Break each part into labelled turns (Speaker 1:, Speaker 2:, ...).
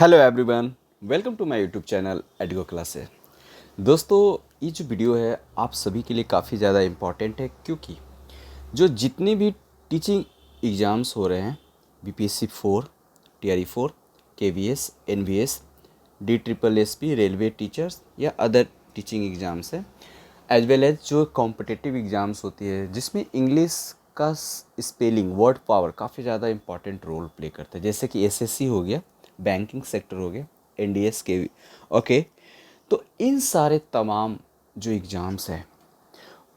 Speaker 1: Hello everyone, welcome to my YouTube channel Edgo classes. दोस्तों, ये जो वीडियो है आप सभी के लिए काफ़ी ज़्यादा इम्पॉर्टेंट है, क्योंकि जो जितने भी टीचिंग एग्ज़ाम्स हो रहे हैं BPSC 4, TRE 4, KVS, NVS, DSSP, railway teachers या अदर टीचिंग एग्ज़ाम्स है, एज वेल एज जो कॉम्पिटिटिव एग्ज़ाम्स होती है जिसमें इंग्लिश का स्पेलिंग, वर्ड पावर काफ़ी ज़्यादा इंपॉर्टेंट रोल प्ले करता है, जैसे कि एसएससी हो गया, बैंकिंग सेक्टर हो गया, एनडीएस के। ओके, तो इन सारे तमाम जो एग्ज़ाम्स हैं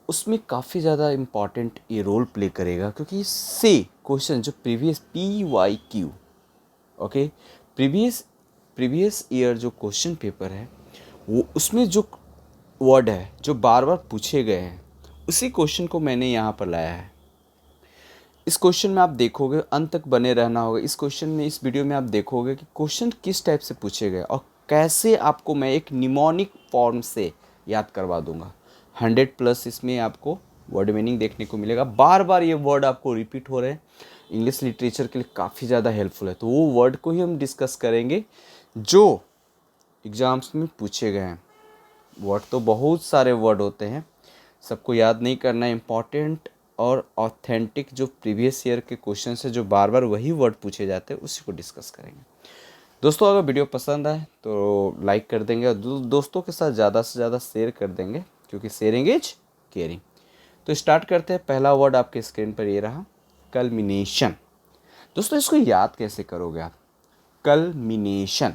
Speaker 1: उसमें काफ़ी ज़्यादा इम्पॉर्टेंट ये रोल प्ले करेगा, क्योंकि इससे क्वेश्चन जो previous PYQ, okay, previous previous year जो क्वेश्चन पेपर है वो उसमें जो वर्ड है जो बार बार पूछे गए हैं उसी क्वेश्चन को मैंने यहाँ पर लाया है। इस क्वेश्चन में आप देखोगे, अंत तक बने रहना होगा। इस क्वेश्चन में, इस वीडियो में आप देखोगे कि क्वेश्चन किस टाइप से पूछे गए और कैसे आपको मैं एक निमोनिक फॉर्म से याद करवा दूंगा। 100+ इसमें आपको वर्ड मीनिंग देखने को मिलेगा। बार बार ये वर्ड आपको रिपीट हो रहे हैं, इंग्लिश लिटरेचर के लिए काफ़ी ज़्यादा हेल्पफुल है। तो वो वर्ड को ही हम डिस्कस करेंगे जो एग्ज़ाम्स में पूछे गए हैं। वर्ड तो बहुत सारे वर्ड होते हैं, सबको याद नहीं करना है। इम्पॉर्टेंट और ऑथेंटिक जो प्रीवियस ईयर के क्वेश्चन है, जो बार बार वही वर्ड पूछे जाते हैं, उसी को डिस्कस करेंगे। दोस्तों, अगर वीडियो पसंद आए तो लाइक कर देंगे और दोस्तों के साथ ज़्यादा से ज़्यादा शेयर कर देंगे, क्योंकि शेयरिंग इज केयरिंग। तो स्टार्ट करते हैं। पहला वर्ड आपके स्क्रीन पर ये रहा, कल्मिनेशन। दोस्तों, इसको याद कैसे करोगे आप? कल्मिनेशन,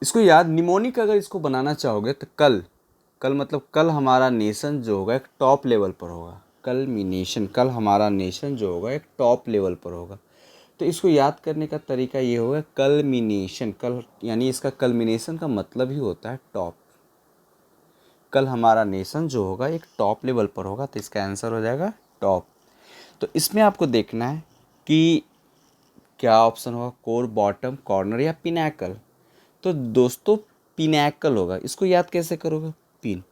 Speaker 1: इसको याद निमोनिक अगर इसको बनाना चाहोगे तो कल मतलब कल हमारा नेशन जो होगा एक टॉप लेवल पर होगा। कल्मिनेशन, कल हमारा नेशन जो होगा एक टॉप लेवल पर होगा। तो इसको याद करने का तरीका ये होगा, कल्मिनेशन। कल यानी इसका कल्मिनेशन का मतलब ही होता है टॉप। कल हमारा नेशन जो होगा एक टॉप लेवल पर होगा, तो इसका आंसर हो जाएगा टॉप। तो इसमें आपको देखना है कि क्या ऑप्शन होगा, कोर, बॉटम, कॉर्नर या पिनैकल। तो दोस्तों पिनैकल होगा। इसको याद कैसे करोगे? पिन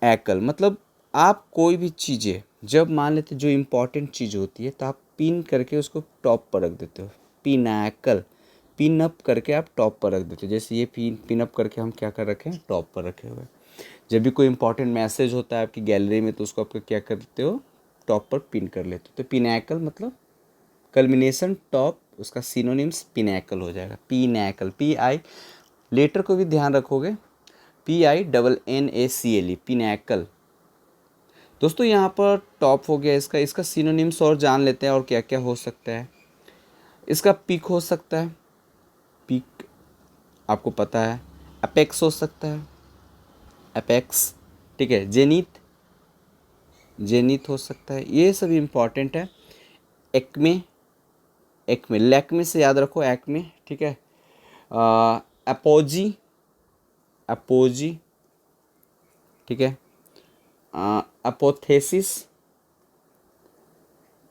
Speaker 1: एकल मतलब आप कोई भी चीज़ें जब मान लेते जो इम्पोर्टेंट चीज़ होती है तो आप पिन करके उसको टॉप पर रख देते हो। पिनैकल, पिन अप करके आप टॉप पर रख देते हो। जैसे ये पिन अप करके हम क्या कर रखे हैं, टॉप पर रखे हुए हैं। जब भी कोई इंपॉर्टेंट मैसेज होता है आपकी गैलरी में तो उसको आप क्या करते हो, टॉप पर पिन कर लेते हो। तो पिनैकल मतलब कल्मिनेशन, टॉप, उसका सिनोनिम्स पिनैकल हो जाएगा। पिनैकल, PI लेटर को भी ध्यान रखोगे, PINNACLE, पिनैकल। दोस्तों यहाँ पर टॉप हो गया। इसका सिनोनिम्स और जान लेते हैं और क्या क्या हो सकता है। इसका पीक हो सकता है, पीक आपको पता है। अपेक्स हो सकता है, अपेक्स, ठीक है। जेनिथ, जेनिथ हो सकता है। ये सभी इम्पॉर्टेंट है। एक्मे, एक्मे, लैक्मे से याद रखो, एक्मे, ठीक है। अपोजी, अपोजी, ठीक है। अपोथेसिस,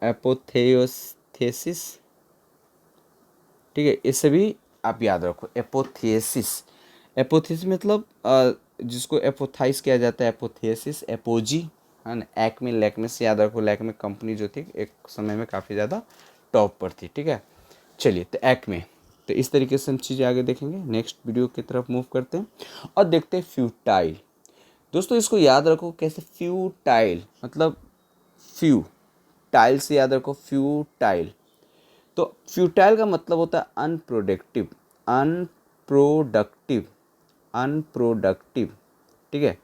Speaker 1: एपोथेसिस, ठीक है। ये सभी आप याद रखो। एपोथेसिस, एपोथेसिस मतलब जिसको एपोथाइज किया जाता है, एपोथेसिस, एपोजी, है ना। एक्मे, लैक्मे से याद रखो। लैक्मे कंपनी जो थी एक समय में काफ़ी ज़्यादा टॉप पर थी, ठीक है। चलिए, तो एक्मे, तो इस तरीके से हम चीज़ें आगे देखेंगे। नेक्स्ट वीडियो की तरफ मूव करते हैं और देखते हैं फ्यूटाइल। दोस्तों इसको याद रखो कैसे, फ्यूटाइल मतलब फ्यू, टाइल से याद रखो, फ्यूटाइल। तो फ्यूटाइल का मतलब होता है अनप्रोडक्टिव, अनप्रोडक्टिव, अनप्रोडक्टिव, ठीक है।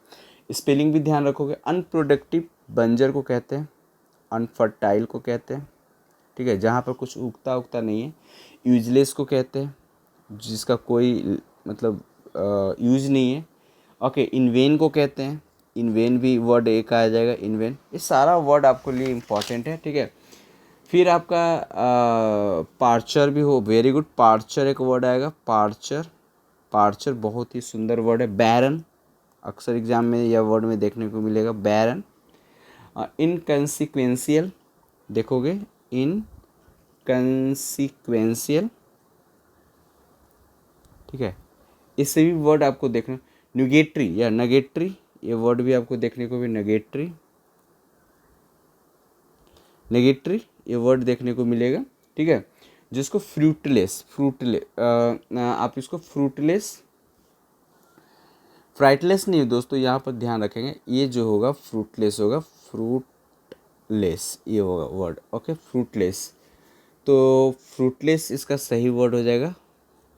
Speaker 1: स्पेलिंग भी ध्यान रखोगे। अनप्रोडक्टिव बंजर को कहते हैं, अनफर्टाइल को कहते हैं, ठीक है, जहाँ पर कुछ उगता उगता नहीं है। यूजलेस को कहते हैं, जिसका कोई मतलब यूज नहीं है। ओके, इनवेन को कहते हैं, इनवेन भी वर्ड एक आ जाएगा, इनवेन। ये सारा वर्ड आपके लिए इम्पॉर्टेंट है, ठीक है। फिर आपका पार्चर भी हो, वेरी गुड। पार्चर एक वर्ड आएगा, पार्चर, पार्चर बहुत ही सुंदर वर्ड है। बैरन, अक्सर एग्जाम में यह वर्ड में देखने को मिलेगा, बैरन। इनकंसिक्वेंशियल देखोगे, इनकंसिक्वेंशियल, ठीक है। इससे भी वर्ड आपको देखना। न्यूगेटरी या नगेटरी, ये वर्ड भी आपको देखने को भी, नगेटरी, नेगेटरी, ये वर्ड देखने को मिलेगा, ठीक है। जिसको आप इसको फ्राइटलेस नहीं दोस्तों, यहाँ पर ध्यान रखेंगे, ये जो होगा फ्रूटलेस होगा, फ्रूटलेस ये होगा वर्ड, ओके फ्रूटलेस। तो फ्रूटलेस इसका सही वर्ड हो जाएगा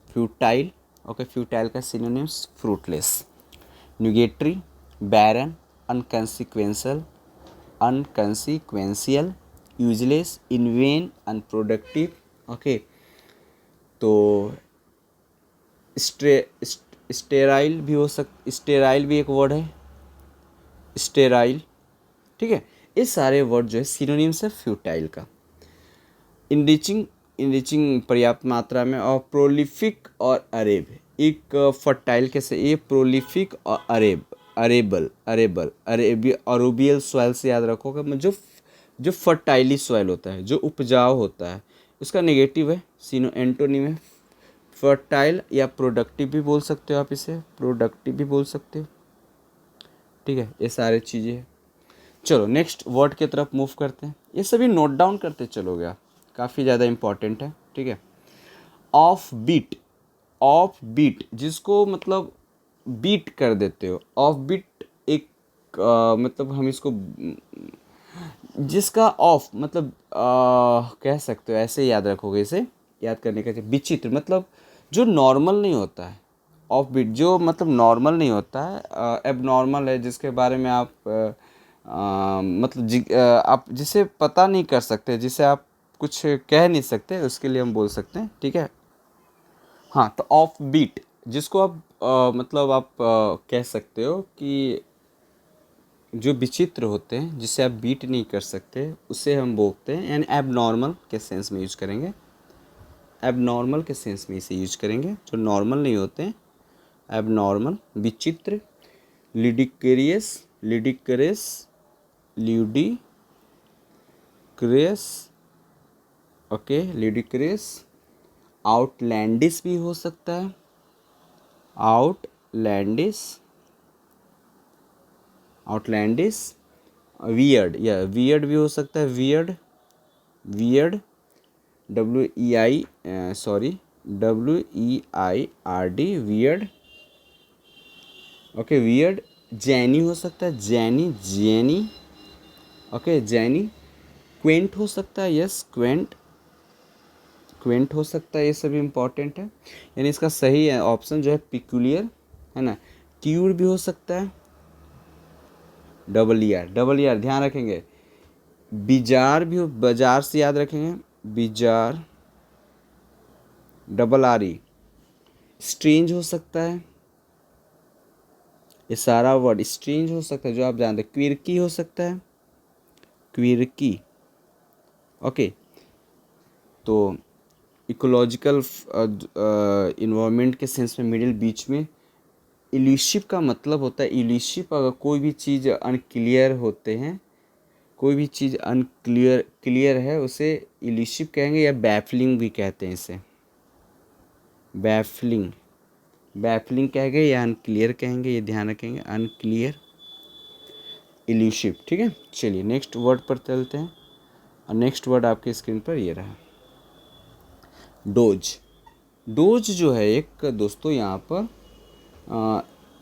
Speaker 1: फ्यूटाइल, ओके फ्यूटाइल का सिनोनिम्स फ्रूटलेस, न्यूगेटरी, बैरन, अनकंसिक्वेंशियल, यूजलेस, इनवेन, अनप्रोडक्टिव, ओके। तो स्टेराइल भी हो स्टेराइल भी एक वर्ड है, स्टेराइल, ठीक है। ये सारे वर्ड जो है सिनोनिम्स है फ्यूटाइल का। इनरिचिंग पर्याप्त मात्रा में, और प्रोलिफिक और अरेब, एक फर्टाइल कैसे, ये प्रोलिफिक और अरेबियल सॉइल से याद रखोगे, जो फर्टाइली सॉइल होता है, जो उपजाऊ होता है, उसका नेगेटिव है, एंटोनिम है फर्टाइल, या प्रोडक्टिव भी बोल सकते हो आप, इसे प्रोडक्टिव भी बोल सकते हो, ठीक है। ये सारी चीज़ें हैं। चलो नेक्स्ट वर्ड की तरफ मूव करते हैं, ये सभी नोट डाउन करते चलोगे आप, काफ़ी ज़्यादा इंपॉर्टेंट है, ठीक है। ऑफ बीट जिसको मतलब बीट कर देते हो, ऑफ बीट एक मतलब हम इसको जिसका ऑफ मतलब कह सकते हो, ऐसे याद रखोगे, इसे याद करने का विचित्र, मतलब जो नॉर्मल नहीं होता है, ऑफ बीट जो मतलब नॉर्मल नहीं होता है, एबनॉर्मल है, जिसके बारे में आप मतलब आप जिसे पता नहीं कर सकते, जिसे आप कुछ कह नहीं सकते, उसके लिए हम बोल सकते हैं, ठीक है। हाँ, तो ऑफ बीट जिसको आप मतलब आप कह सकते हो कि जो विचित्र होते हैं, जिसे आप बीट नहीं कर सकते, उसे हम बोलते हैं, यानी एबनॉर्मल के सेंस में यूज करेंगे, एबनॉर्मल के सेंस में इसे यूज करेंगे, जो नॉर्मल नहीं होते हैं, एबनॉर्मल, विचित्र, लिडिक्रेस, ल्यूडिक्रेस, ओके लिडिक्रेस, आउटलैंडिस भी हो सकता है, आउटलैंडिस, वियर्ड, या वियर्ड भी हो सकता है, weird, WEIRD, weird, okay weird. जैनी हो सकता है, जैनी, ओके जैनी। क्वेंट हो सकता है, यस क्वेंट हो सकता है, ये सभी इंपॉर्टेंट है, यानी इसका सही है ऑप्शन जो है पिक्यूलियर, है ना। क्यूर भी हो सकता है, डबल ईआर ध्यान रखेंगे। बिजार भी बाजार से याद रखेंगे, बिजार, RE। स्ट्रेंज हो सकता है, ये सारा वर्ड स्ट्रेंज हो सकता है जो आप जानते हैं। क्विरकी हो सकता है, क्विरकी, ओके। तो इकोलॉजिकल इन्वायरमेंट के सेंस में मिडिल बीच में, इल्यूसिव का मतलब होता है, इल्यूसिव अगर कोई भी चीज़ अनक्लियर होते हैं, कोई भी चीज़ क्लियर है, उसे इल्यूसिव कहेंगे, या बैफलिंग भी कहते हैं इसे, बैफलिंग कहेंगे या अनक्लियर कहेंगे, ये ध्यान रखेंगे, अनक्लियर, इल्यूसिव, ठीक है। चलिए नेक्स्ट वर्ड पर चलते हैं, और नेक्स्ट वर्ड आपके स्क्रीन पर ये रहा, डोज जो है एक दोस्तों यहाँ पर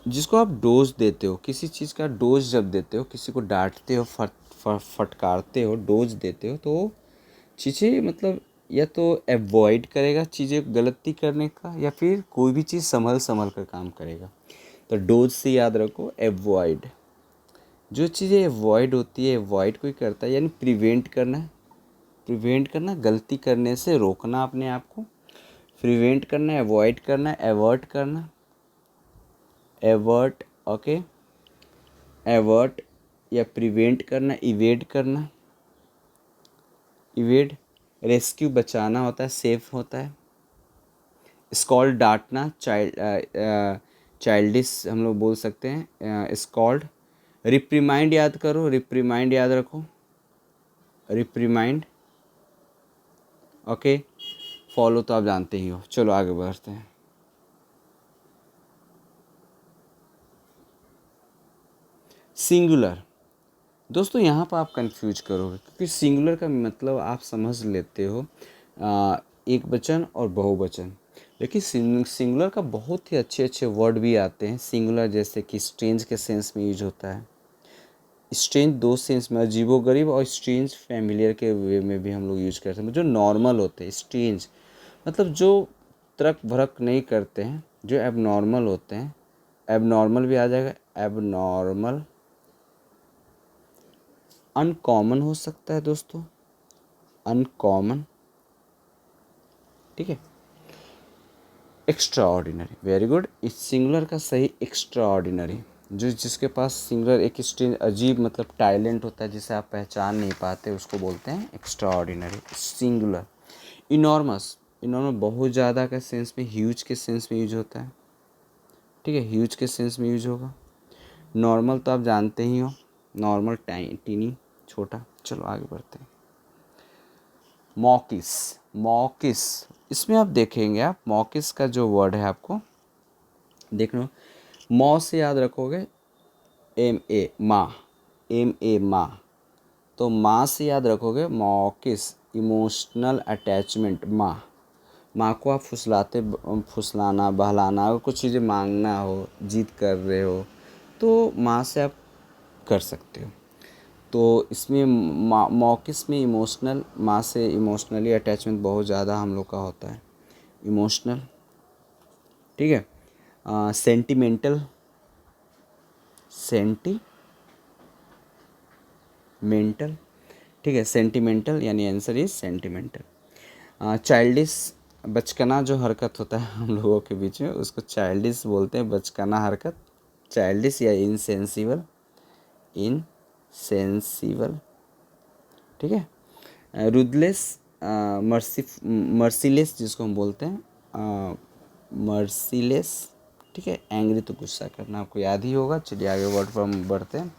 Speaker 1: जिसको आप डोज देते हो, किसी चीज़ का डोज जब देते हो, किसी को डांटते हो, फटकारते हो, डोज देते हो, तो चीज़ें मतलब या तो अवॉइड करेगा चीज़ें गलती करने का, या फिर कोई भी चीज़ संभल कर काम करेगा। तो डोज से याद रखो अवॉइड, जो चीज़ें अवॉइड होती है, अवॉइड कोई करता है, यानी प्रिवेंट करना, गलती करने से रोकना अपने आप को, प्रिवेंट करना, अवॉइड करना, एवर्ट करना, एवर्ट, ओके एवर्ट, या प्रिवेंट करना, इवेड करना, इवेड, रेस्क्यू बचाना होता है, सेफ होता है, स्कॉल्ड डांटना, चाइल्डिश हम लोग बोल सकते हैं, स्कॉल्ड। रिप्रीमाइंड याद करो, रिप्रीमाइंड याद रखो, रिप्रीमाइंड, ओके। फॉलो तो आप जानते ही हो, चलो आगे बढ़ते हैं। सिंगुलर दोस्तों, यहाँ पर आप कंफ्यूज करोगे, क्योंकि सिंगुलर का मतलब आप समझ लेते हो एक वचन और बहुवचन। देखिए सिंगुलर का बहुत ही अच्छे अच्छे वर्ड भी आते हैं सिंगुलर, जैसे कि स्ट्रेंज के सेंस में यूज होता है। स्ट्रेंज दो सेंस में, अजीबोगरीब और स्ट्रेंज फैमिलियर के वे में भी हम लोग यूज करते हैं। जो नॉर्मल होते हैं, स्ट्रेंज मतलब जो तर्क भड़क नहीं करते हैं, जो एबनॉर्मल होते हैं। एबनॉर्मल भी आ जाएगा, एबनॉर्मल। अनकॉमन हो सकता है दोस्तों, अनकॉमन, ठीक है। Extra ordinary, very good. इस सिंगुलर का सही एक्स्ट्रा ऑर्डिनरी, जो जिसके पास सिंगुलर एक स्ट्रेंज अजीब मतलब टैलेंट होता है जिसे आप पहचान नहीं पाते, उसको बोलते हैं extra ordinary singular. Enormous, enormous बहुत ज़्यादा के सेंस में, ह्यूज के सेंस में यूज होता है, ठीक है, ह्यूज के सेंस में यूज होगा। नॉर्मल तो आप जानते ही हो, नॉर्मल टीनी, छोटा। चलो आगे बढ़ते हैं। मॉकिस, मॉकिस, इसमें आप देखेंगे, आप मॉकिस का जो वर्ड है आपको देख लो, मॉ से याद रखोगे एम ए, माँ, एम ए माँ, तो माँ से याद रखोगे मॉकिस, इमोशनल अटैचमेंट। माँ, माँ को आप फुसलाना बहलाना, अगर कुछ चीज़ें मांगना हो, जिद कर रहे हो, तो माँ से आप कर सकते हो। तो इसमें मॉकिस में इमोशनल, माँ से इमोशनली अटैचमेंट बहुत ज़्यादा हम लोग का होता है, इमोशनल, ठीक है। सेंटिमेंटल, सेंटिमेंटल, ठीक है, सेंटिमेंटल यानी आंसर इज सेंटिमेंटल। चाइल्डिश, बचकाना जो हरकत होता है हम लोगों के बीच में, उसको चाइल्डिश बोलते हैं, बचकाना हरकत, चाइल्डिश या इनसेंसिबल, इनसेंसिबल, ठीक है। रुदलेस, मर्सीलेस जिसको हम बोलते हैं, मर्सीलेस, ठीक है। एंग्री तो गुस्सा करना, आपको याद ही होगा। चलिए आगे वर्ड पर हम बढ़ते हैं।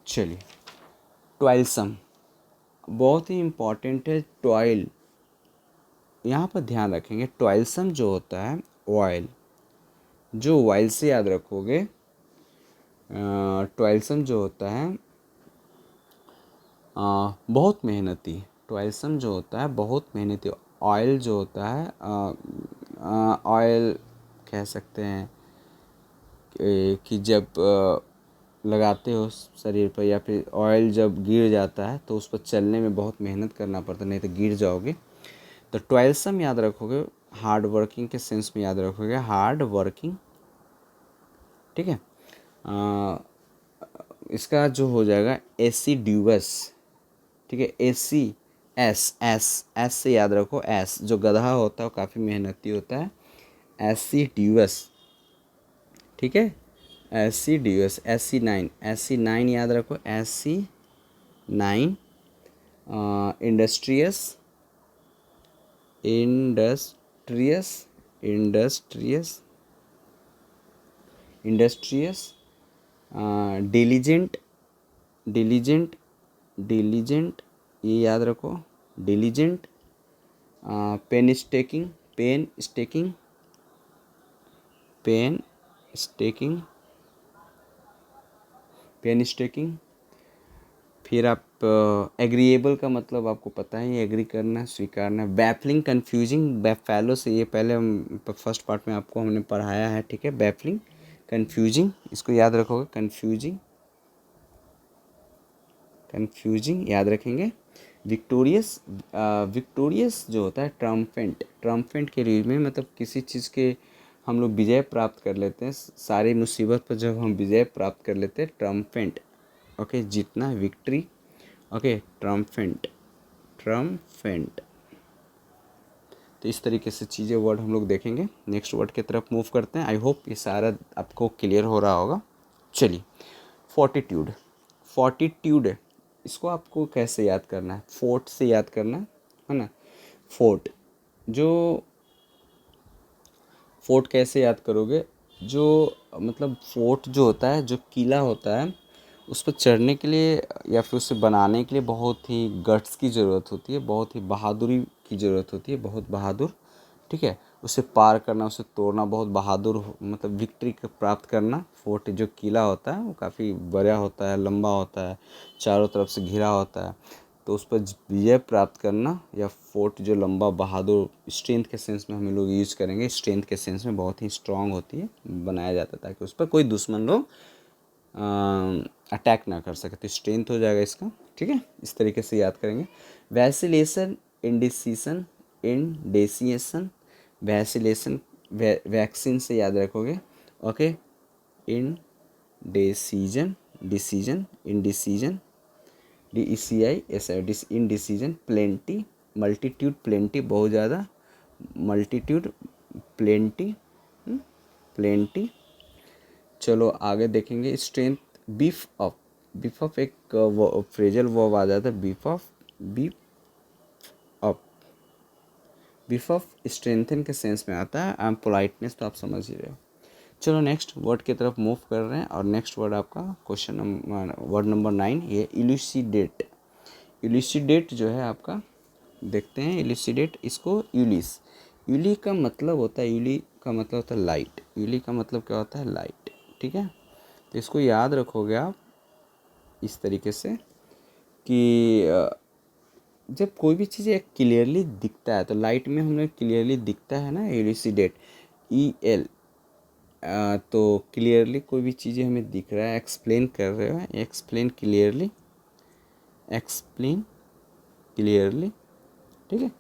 Speaker 1: चलिए, टॉयलसम, बहुत ही इम्पॉर्टेंट है टॉयल, यहाँ पर ध्यान रखेंगे। टॉयलसम जो होता है ऑयल, जो ऑयल से याद रखोगे, टॉयलसम जो होता है बहुत मेहनती। टॉयलसम जो होता है बहुत मेहनती। ऑयल जो होता है, ऑयल कह सकते हैं कि जब लगाते हो शरीर पर, या फिर ऑयल जब गिर जाता है तो उस पर चलने में बहुत मेहनत करना पड़ता है, नहीं तो गिर जाओगे। तो टॉयलसम याद रखोगे, हार्ड वर्किंग के सेंस में याद रखोगे, हार्ड वर्किंग, ठीक है। इसका जो हो जाएगा एसिड्यूअस, ठीक है, एस से याद रखो, एस जो गधा होता है वो काफ़ी मेहनती होता है, एसिड्यूअस, ठीक है। एसिड्यूअस, एसी नाइन याद रखो, asinine. Industrious, industrious, diligent, diligent, ये याद रखो, diligent. Painstaking, painstaking. फिर आप एग्रीएबल का मतलब आपको पता है, एग्री करना, स्वीकारना। बैफलिंग, कन्फ्यूजिंग, बैफेलो से ये पहले हम फर्स्ट पार्ट में आपको हमने पढ़ाया है, ठीक है। बैफलिंग, कन्फ्यूजिंग, इसको याद रखोगे, कन्फ्यूजिंग याद रखेंगे। विक्टोरियस, विक्टोरियस जो होता है ट्रम्पेंट के रूप में, मतलब किसी चीज़ के हम लोग विजय प्राप्त कर लेते हैं, सारी मुसीबत पर जब हम विजय प्राप्त कर लेते हैं, ट्रम्पेंट, ओके, जीतना, विक्ट्री, ओके, ट्रम्पेंट। तो इस तरीके से चीज़ें वर्ड हम लोग देखेंगे। नेक्स्ट वर्ड की तरफ मूव करते हैं। आई होप ये सारा आपको क्लियर हो रहा होगा। चलिए, फोर्टिट्यूड, इसको आपको कैसे याद करना है, फोर्ट से याद करना है ना। फोर्ट, जो फोर्ट कैसे याद करोगे, जो मतलब फोर्ट जो होता है, जो किला होता है, उस पर चढ़ने के लिए या फिर उसे बनाने के लिए बहुत ही गट्स की ज़रूरत होती है, बहुत ही बहादुरी की ज़रूरत होती है, बहुत बहादुर ठीक है, उसे पार करना, उसे तोड़ना, बहुत बहादुर मतलब विक्ट्री प्राप्त करना। फोर्ट जो किला होता है वो काफ़ी बड़ा होता है, लंबा होता है, चारों तरफ से घिरा होता है, तो उस पर विजय प्राप्त करना, या फोर्ट जो लंबा बहादुर, स्ट्रेंथ के सेंस में हम लोग यूज़ करेंगे, स्ट्रेंथ के सेंस में बहुत ही स्ट्रांग होती है, बनाया जाता है ताकि उस पर कोई दुश्मन लोग अटैक ना कर सके, तो स्ट्रेंथ हो जाएगा इसका। ठीक है, इस तरीके से याद करेंगे। वैसिलेशन, इंडिसीशन, इंडेसिएशन, वैसिलेशन वैक्सीन से याद रखोगे। Okay, indecision, decision, indecision, DECI indecision, plenty, multitude, plenty बहुत ज़्यादा, मल्टीट्यूड, प्लेंटी, प्लेंटी। चलो आगे देखेंगे। Strength, beef up, beef up एक फ्रेजल वर्ब आ जाता है, beef up, beef up, beef up strengthen के सेंस में आता है, एंड पोलाइटनेस तो आप समझ ही रहे हो। चलो नेक्स्ट वर्ड की तरफ मूव कर रहे हैं, और नेक्स्ट वर्ड आपका क्वेश्चन नंबर वर्ड नंबर 9, ये इल्यूसिडेट। इल्यूसिडेट जो है आपका, देखते हैं इल्यूसिडेट इसको। यूलिस, यूली का मतलब होता है, यूली का मतलब होता है लाइट, यूली का मतलब क्या होता है, लाइट। ठीक है, तो इसको याद रखोगे आप इस तरीके से कि जब कोई भी चीज़ एक क्लियरली दिखता है, तो लाइट में हमें क्लियरली दिखता है ना, इल्यूसिडेट, EL, तो क्लियरली कोई भी चीज़ें हमें दिख रहा है, एक्सप्लेन कर रहे हो, एक्सप्लेन क्लियरली, एक्सप्लेन क्लियरली। ठीक है,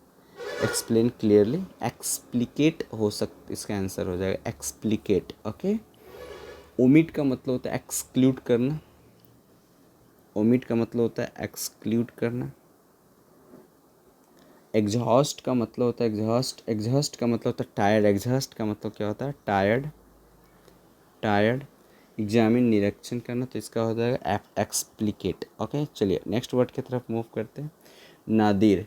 Speaker 1: एक्सप्लेन क्लियरली, एक्सप्लिकेट हो सकता, इसका आंसर हो जाएगा एक्सप्लिकेट। ओके, ओमिट का मतलब होता है एक्सक्लूड करना, ओमिट का मतलब होता है एक्सक्लूड करना। एग्जॉस्ट का मतलब होता है एग्जॉस्ट, एग्जॉस्ट का मतलब होता है टायर्ड, एग्जॉस्ट का मतलब क्या होता है, टायर्ड, टायर्ड। एग्जामिन, निरीक्षण करना, तो इसका हो जाएगा एक्सप्लिकेट। ओके, चलिए नेक्स्ट वर्ड की तरफ मूव करते हैं। नादिर,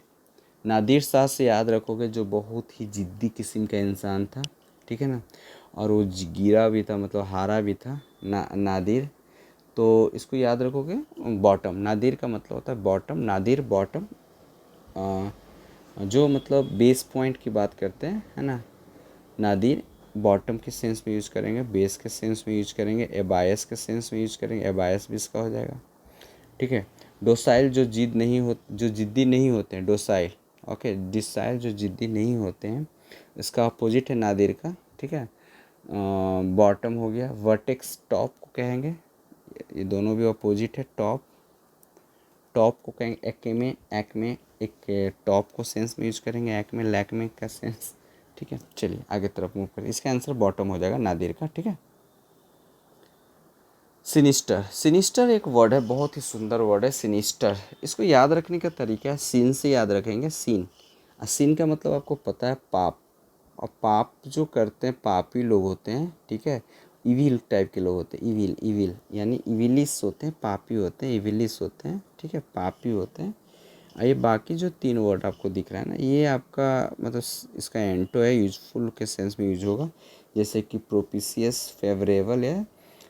Speaker 1: नादिर शाह से याद रखोगे, जो बहुत ही ज़िद्दी किस्म का इंसान था। ठीक है ना, और वो गिरा भी था, मतलब हारा भी था, नादिर, तो इसको याद रखोगे। बॉटम, नादिर का मतलब होता है बॉटम, नादिर बॉटम, जो मतलब बेस पॉइंट की बात करते हैं, है ना। नादिर बॉटम के सेंस में यूज़ करेंगे, बेस के सेंस में यूज़ करेंगे, एबायस के सेंस में यूज़ करेंगे, एबायस भी इसका हो जाएगा। ठीक है, डोसाइल, जो जिद नहीं हो, जो जिद्दी नहीं होते हैं, डोसाइल। ओके, डिसाइल, जो जिद्दी नहीं होते हैं, इसका अपोजिट है नादिर का। ठीक है, बॉटम हो गया। वर्टेक्स, टॉप को कहेंगे, ये दोनों भी अपोजिट है, टॉप, टॉप को कहेंगे एक्मे, एक्मे, एक टॉप को सेंस में यूज करेंगे, एक्मे, लैक्मे का सेंस। ठीक है, चलिए आगे तरफ मूव करें, इसका आंसर बॉटम हो जाएगा नादिर का। ठीक है, सिनिस्टर, सिनिस्टर एक वर्ड है, बहुत ही सुंदर वर्ड है सिनिस्टर। इसको याद रखने का तरीका है, सीन से याद रखेंगे, सीन। सीन का मतलब आपको पता है पाप, और पाप जो करते हैं पापी लोग होते हैं। ठीक है, इविल टाइप के लोग होते हैं, इविल, इविल यानी इविलिस होते हैं, पापी होते हैं, इविलिस होते हैं। ठीक है, पापी होते हैं। ये बाकी जो 3 वर्ड आपको दिख रहा है ना, ये आपका मतलब इसका एंटो है, यूजफुल के सेंस में यूज होगा, जैसे कि प्रोपिशियस, फेवरेबल या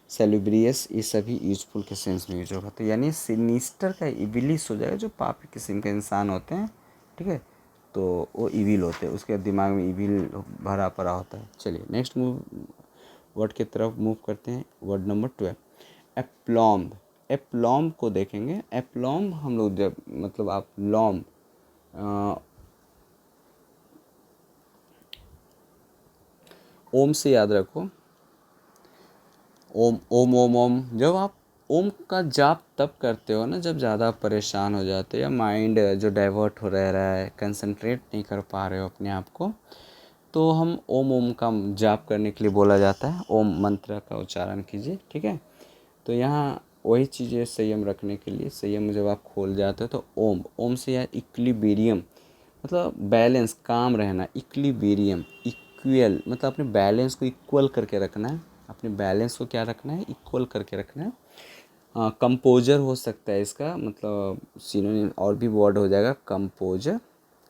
Speaker 1: सेलिब्रियस, ये सभी यूजफुल के सेंस में यूज होगा। तो यानी सिनिस्टर का इविलिस हो जाएगा, जो पापी किस्म के इंसान होते हैं। ठीक है, तो वो इविल होते हैं, उसके दिमाग में इविल भरा पड़ा होता है। चलिए नेक्स्ट मूव वर्ड की तरफ मूव करते हैं। Word number 12, एप्लॉम्ब। एप्लॉम्ब को देखेंगे, एप्लॉम्ब हम लोग जब मतलब आप लॉम्ब, ओम से याद रखो, ओम, ओम, ओम, ओम। जब आप ओम का जाप तब करते हो ना, जब ज़्यादा परेशान हो जाते हो, या माइंड जो डाइवर्ट हो रहा है, कंसंट्रेट नहीं कर पा रहे हो अपने आप को, तो हम ओम, ओम का जाप करने के लिए बोला जाता है, ओम मंत्र का उच्चारण कीजिए। ठीक है, तो यहाँ वही चीज़ें संयम रखने के लिए, संयम जब आप खोल जाते हो तो ओम, ओम से यार इक्विलिब्रियम, मतलब बैलेंस, काम रहना, इक्विलिब्रियम, इक्वल मतलब अपने बैलेंस को इक्वल करके रखना है, अपने बैलेंस को क्या रखना है, इक्वल करके रखना है। कंपोजर हो सकता है इसका मतलब सिनोनिम, और भी वर्ड हो जाएगा, कंपोजर,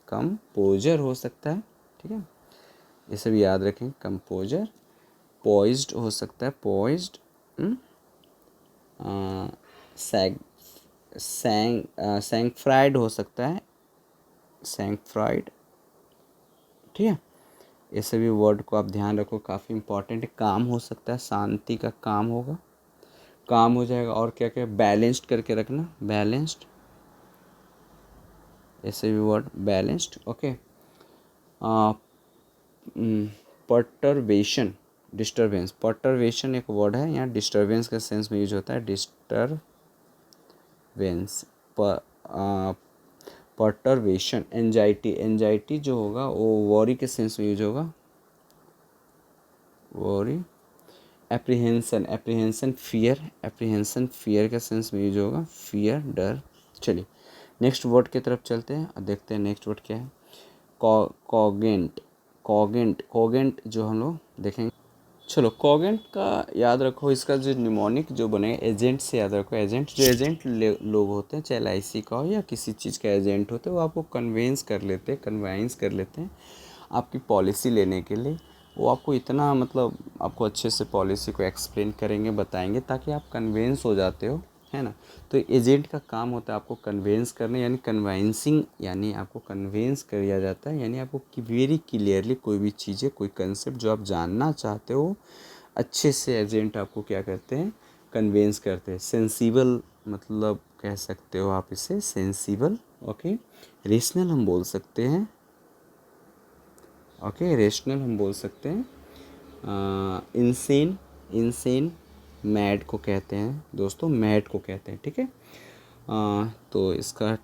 Speaker 1: कंपोजर हो सकता है। ठीक है, ये सब याद रखें, कंपोजर। पॉइज्ड हो सकता है, पॉइज्ड। सैग, सैंक्फ्राइड हो सकता है, सैंक्फ्राइड। ठीक है, ये सभी वर्ड को आप ध्यान रखो, काफ़ी इंपॉर्टेंट है। काम हो सकता है, शांति का काम होगा, काम हो जाएगा। और क्या क्या, बैलेंस्ड करके रखना, बैलेंस्ड, ऐसे भी वर्ड बैलेंस्ड। ओके। पर्टरवेशन, डिस्टर्बेंस, पर्टरवेशन एक वर्ड है, यहाँ डिस्टर्बेंस का सेंस में यूज होता है, डिस्टर्बेंस। पर्टरवेशन, एंजाइटी, एंजाइटी जो होगा वो वॉरी के सेंस में यूज होगा, वॉरी। एप्रीहेंसन, एप्रीहेंसन फियर, एप्रीहेंसन फियर का सेंस में यूज होगा, फियर, डर। चलिए नेक्स्ट वर्ड की तरफ चलते हैं और देखते हैं नेक्स्ट वर्ड क्या है। कॉगेंट, कॉगेंट, कॉगेंट जो हम लोग देखेंगे। चलो कॉगेंट का याद रखो, इसका जो निमोनिक जो बनेगा, एजेंट से याद रखो। एजेंट, जो एजेंट लोग होते हैं, चाहे LIC का हो या किसी चीज़ का एजेंट होते हैं, वो आपको कन्वेंस कर लेते हैं, कन्वाइंस कर लेते हैं आपकी पॉलिसी लेने के लिए। वो आपको इतना मतलब आपको अच्छे से पॉलिसी को एक्सप्लेन करेंगे, बताएंगे, ताकि आप कन्वेंस हो जाते हो, है ना। तो एजेंट का काम होता है आपको कन्वेंस करना, यानी कन्वाइंसिंग, यानी आपको कन्वेंस किया जाता है, यानी आपको वेरी क्लियरली कोई भी चीज़ें, कोई कंसेप्ट जो आप जानना चाहते हो अच्छे से, एजेंट आपको क्या करते हैं, कन्वेंस करते हैं। सेंसिबल मतलब कह सकते हो आप इसे, सेंसिबल। ओके। रेशनल हम बोल सकते हैं, ओके, रेशनल हम बोल सकते हैं। इंसेन, इंसेन मैड को कहते हैं दोस्तों, मैड को कहते हैं, ठीक है। तो इसका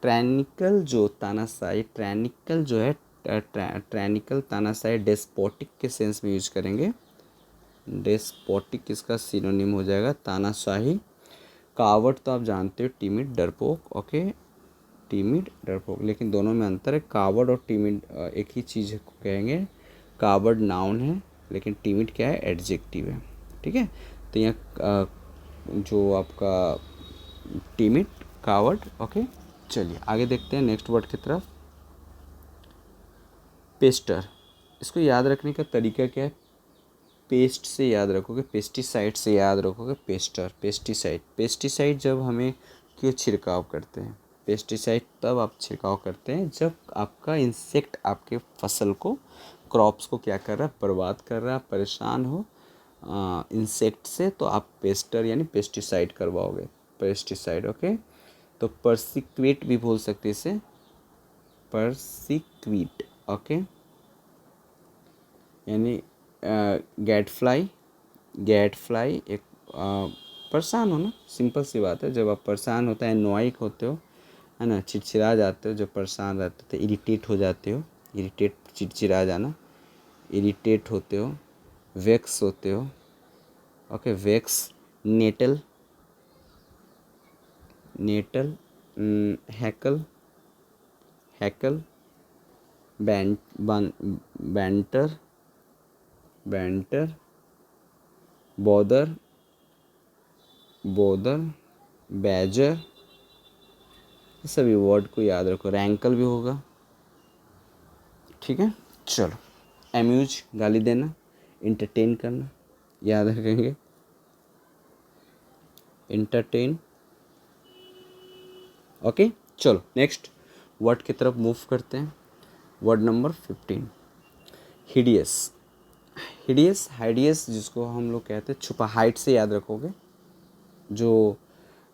Speaker 1: ट्रैनिकल जो तानाशाही, ट्रैनिकल जो है, ट्रैनिकल तानाशाही डेस्पोटिक के सेंस में यूज करेंगे। डेस्पोटिक इसका सिनोनिम हो जाएगा तानाशाही। कावर्ड तो आप जानते हो, टिमिड, डरपोक। ओके, टिमिड, डरपोक, लेकिन दोनों में अंतर है। कावर्ड और टिमिड एक ही चीज़ को कहेंगे। कावर्ड नाउन है, लेकिन टिमिड क्या है, एडजेक्टिव है, ठीक है। तो यहाँ जो आपका टिमिड, कावर्ड। ओके, चलिए आगे देखते हैं नेक्स्ट वर्ड की तरफ। पेस्टर, इसको याद रखने का तरीका क्या है, पेस्ट से याद रखोगे, पेस्टिसाइड से याद रखोगे। पेस्टर, पेस्टिसाइड, पेस्टिसाइड जब हमें क्यों छिड़काव करते हैं, पेस्टिसाइड तब आप छिड़काव करते हैं जब आपका इंसेक्ट आपके फसल को, क्रॉप्स को क्या कर रहा है, बर्बाद कर रहा है, परेशान हो इंसेक्ट से, तो आप पेस्टर यानी पेस्टिसाइड करवाओगे, पेस्टिसाइड। ओके। तो परसिक्वेट भी बोल सकते हैं इसे, परसिक्वीट। ओके, यानी गेट फ्लाई, गेट फ्लाई एक परेशान हो ना, सिंपल सी बात है। जब आप परेशान होता है, नॉइक होते हो, है ना, चिड़चिड़ा जाते हो, जब परेशान रहते हो तो इरिटेट हो जाते हो, इरिटेट, चिड़चिड़ा जाना, इरिटेट होते हो, वेक्स होते हो। Okay, vex, nettle, nettle, heckle, heckle, banter, banter, bother, bother, badger. ये सभी वर्ड को याद रखो। रैंकल भी होगा, ठीक है। चलो, अम्यूज गाली देना, इंटरटेन करना, याद रखेंगे, इंटरटेन। ओके, चलो नेक्स्ट वर्ड की तरफ मूव करते हैं। Word number 15, hideous, hideous, hideous जिसको हम लोग कहते हैं छुपा, हाइट से याद रखोगे, जो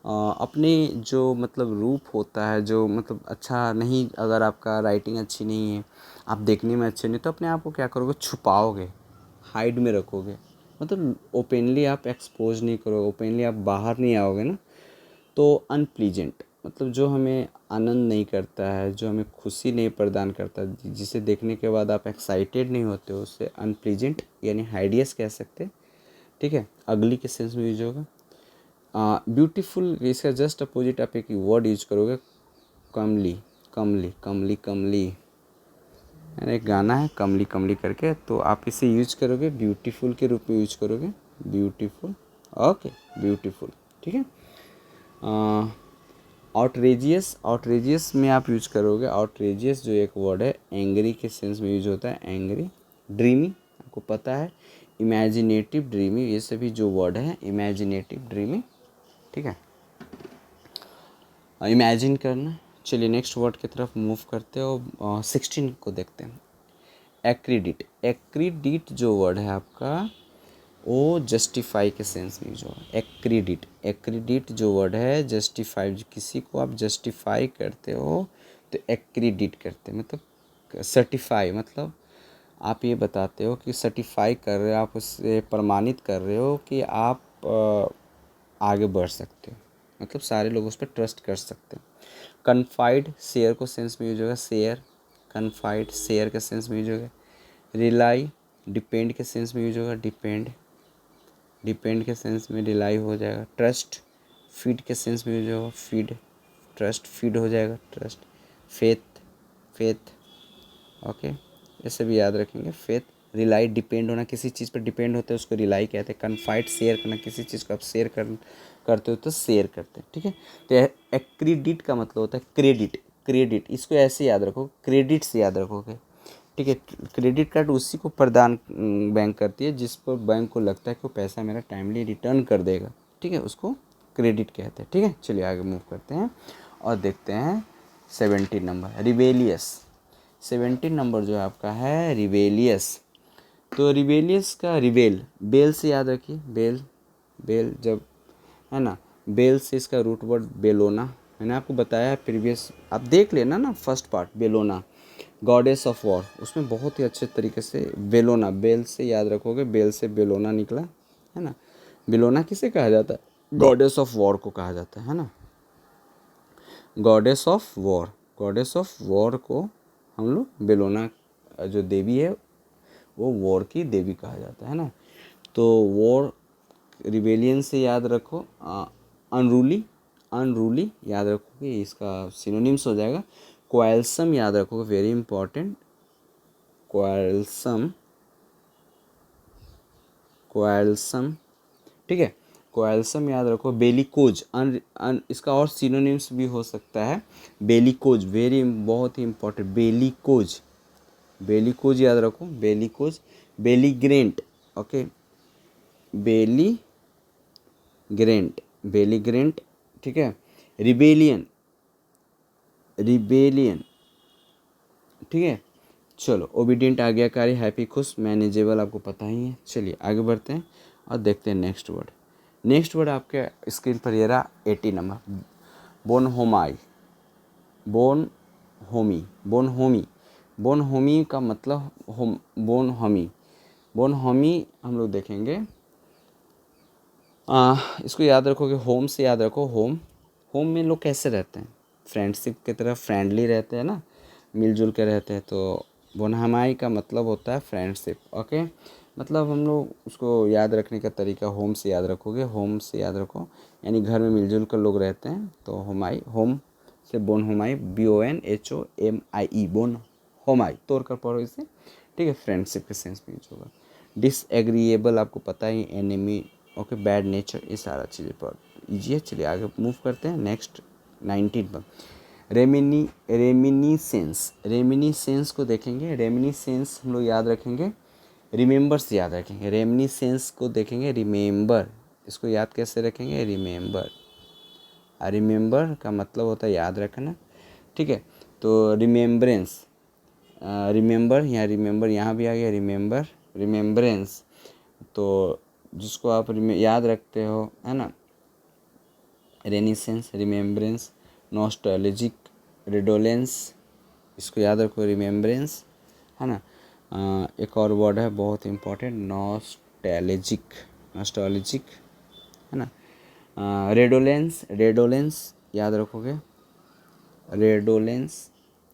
Speaker 1: अपने जो मतलब रूप होता है, जो मतलब अच्छा नहीं, अगर आपका राइटिंग अच्छी नहीं है, आप देखने में अच्छे नहीं, तो अपने आप को क्या करोगे, छुपाओगे, हाइड में रखोगे, मतलब ओपनली आप एक्सपोज नहीं करोगे, ओपनली आप बाहर नहीं आओगे ना। तो अनप्लीजेंट मतलब जो हमें आनंद नहीं करता है, जो हमें खुशी नहीं प्रदान करता, जिसे देखने के बाद आप एक्साइटेड नहीं होते हो, उससे अनप्लीजेंट यानी हाइडियस कह सकते हैं, ठीक है। अगली के सेंस में यूज होगा। ब्यूटीफुल, इसका जस्ट अपोजिट आप एक वर्ड यूज करोगे, कमली, कमली, कमली, कमली, एक गाना है कमली कमली करके, तो आप इसे यूज करोगे ब्यूटीफुल के रूप में यूज करोगे, ब्यूटीफुल। ओके, ब्यूटीफुल, ठीक है। आउटरेजियस, आउटरेजियस में आप यूज करोगे, आउटरेजियस जो एक वर्ड है, एंग्री के सेंस में यूज होता है, एंग्री। ड्रीमी, आपको पता है, इमेजिनेटिव, ड्रीमी, ये सभी जो वर्ड है, इमेजिनेटिव, ड्रीमी, ठीक है, इमेजिन करना। चलिए नेक्स्ट वर्ड की तरफ मूव करते हो, 16 को देखते हैं। एक्रीडिट, एक्रीडिट जो वर्ड है आपका वो जस्टिफाई के सेंस में यूज होगा। एक्रीडिट, एक्रीडिट जो वर्ड है जस्टिफाई, किसी को आप जस्टिफाई करते हो तो एक्रीडिट करते हैं, मतलब सर्टिफाई, मतलब आप ये बताते हो कि सर्टिफाई कर रहे हो, आप उससे प्रमाणित कर रहे हो कि आप आगे बढ़ सकते हो, मतलब सारे लोग उस पर ट्रस्ट कर सकते हैं। कन्फाइड, शेयर को सेंस में यूज होगा, शेयर, कन्फाइड शेयर के सेंस में यूज होगा। रिलाई, डिपेंड के सेंस में यूज होगा, डिपेंड, डिपेंड के सेंस में रिलाई हो जाएगा। ट्रस्ट, फीड के सेंस में यूज होगा, फीड, ट्रस्ट फीड हो जाएगा, ट्रस्ट। फेथ, फेथ, ओके, ये सब याद रखेंगे। फेथ, रिलाई, डिपेंड होना, किसी चीज़ पर डिपेंड होते हैं उसको रिलाई कहते हैं। कन्फाइड, शेयर करना, किसी चीज़ को आप शेयर करते हो तो शेयर करते हैं, ठीक है। तो एक्रीडिट का मतलब होता है क्रेडिट, क्रेडिट, इसको ऐसे याद रखो, क्रेडिट से याद रखोगे, ठीक है। क्रेडिट कार्ड उसी को प्रदान बैंक करती है जिस पर बैंक को लगता है कि वो पैसा मेरा टाइमली रिटर्न कर देगा, ठीक है, उसको क्रेडिट कहते हैं, ठीक है। चलिए आगे मूव करते हैं और देखते हैं 17 नंबर, रिबेलियस। 17 नंबर जो है आपका है रिबेलियस। तो रिबेलियस का रिबेल, बेल से याद रखिए, बेल, बेल जब है ना, बेल से इसका रूट वर्ड बेलोना, मैंने आपको बताया प्रीवियस, आप देख लेना ना first part, Bellona, goddess of war, उसमें बहुत ही अच्छे तरीके से बेलोना, बेल से याद रखोगे, बेल से बेलोना निकला, है ना। बेलोना किसे कहा जाता है? गॉडेस ऑफ वॉर को कहा जाता है ना, goddess of war, goddess of war को हम लोग बेलोना जो देवी है वो वॉर की देवी कहा जाता है ना। तो वॉर, रिबेलियन से याद रखो, अनरूली, अनरूली याद रखोगे, इसका सिनोनिम्स हो जाएगा। क्वाइलसम याद रखोगे, वेरी इंपॉर्टेंट, क्वाइलसम, क्वाइलसम, ठीक है, क्वाइलसम याद रखो। बेलिकोज, इसका और सिनोनिम्स भी हो सकता है, बेलिकोज, वेरी बहुत ही इंपॉर्टेंट, बेलिकोज, बेलिकोज याद रखो, बेलिकोज। बेलीग्रेंट, ओके, बेलीग्रेंट, बेलीग्रेंट, ठीक है। रिबेलियन, रिबेलियन, ठीक है। चलो, ओबीडियंट आज्ञाकारी, हैप्पी खुश, मैनेजेबल आपको पता ही है। चलिए आगे बढ़ते हैं और देखते हैं नेक्स्ट वर्ड। नेक्स्ट वर्ड आपके स्क्रीन पर ये रहा 80 number, bonhomie, bonhomie, bonhomie, bonhomie का मतलब home, bonhomie, bonhomie हम लोग देखेंगे। इसको याद रखोगे, होम से याद रखो, होम, होम में लोग कैसे रहते हैं? फ्रेंडशिप की तरह फ्रेंडली रहते हैं ना, मिलजुल के रहते हैं। तो बोनहमाई का मतलब होता है फ्रेंडशिप, ओके। मतलब हम लोग उसको याद रखने का तरीका होम से याद रखोगे, होम से याद रखो, यानी घर में मिलजुल कर लोग रहते हैं। तो होमाई, होम से बोन होमाई, BONHOMIE, बोन होमाई, तोड़ कर पढ़ो इसे, ठीक है, फ्रेंडशिप के सेंस में यूज होगा। डिसएग्रीएबल आपको पता ही, एनिमी, ओके, बैड नेचर, ये सारा चीज़ें पर ईजी है। चलिए आगे मूव करते हैं नेक्स्ट 19 पर। रेमिनीसेंस, रेमिनीसेंस को देखेंगे, रेमिनीसेंस हम लोग याद रखेंगे, रिमेंबर से याद रखेंगे, रेमिनीसेंस को देखेंगे, रिमेंबर, इसको याद कैसे रखेंगे? रिमेंबर, रिमेंबर का मतलब होता है याद रखना, ठीक है। तो रिमेम्बरेंस, रिमेंबर, यहाँ रिमेंबर यहाँ भी आ गया, रिमेंबर, रिमेम्बरेंस, तो जिसको आप याद रखते हो, है ना। रेनिसेंस, रिमेम्बरेंस, नॉस्टैल्जिक, रिडोलेंस, इसको याद रखो, रिमेम्बरेंस, है ना। एक और वर्ड है बहुत इंपॉर्टेंट, नॉस्टैल्जिक, नॉस्टैल्जिक, है ना। रेडोलेंस, रेडोलेंस याद रखोगे, रेडोलेंस,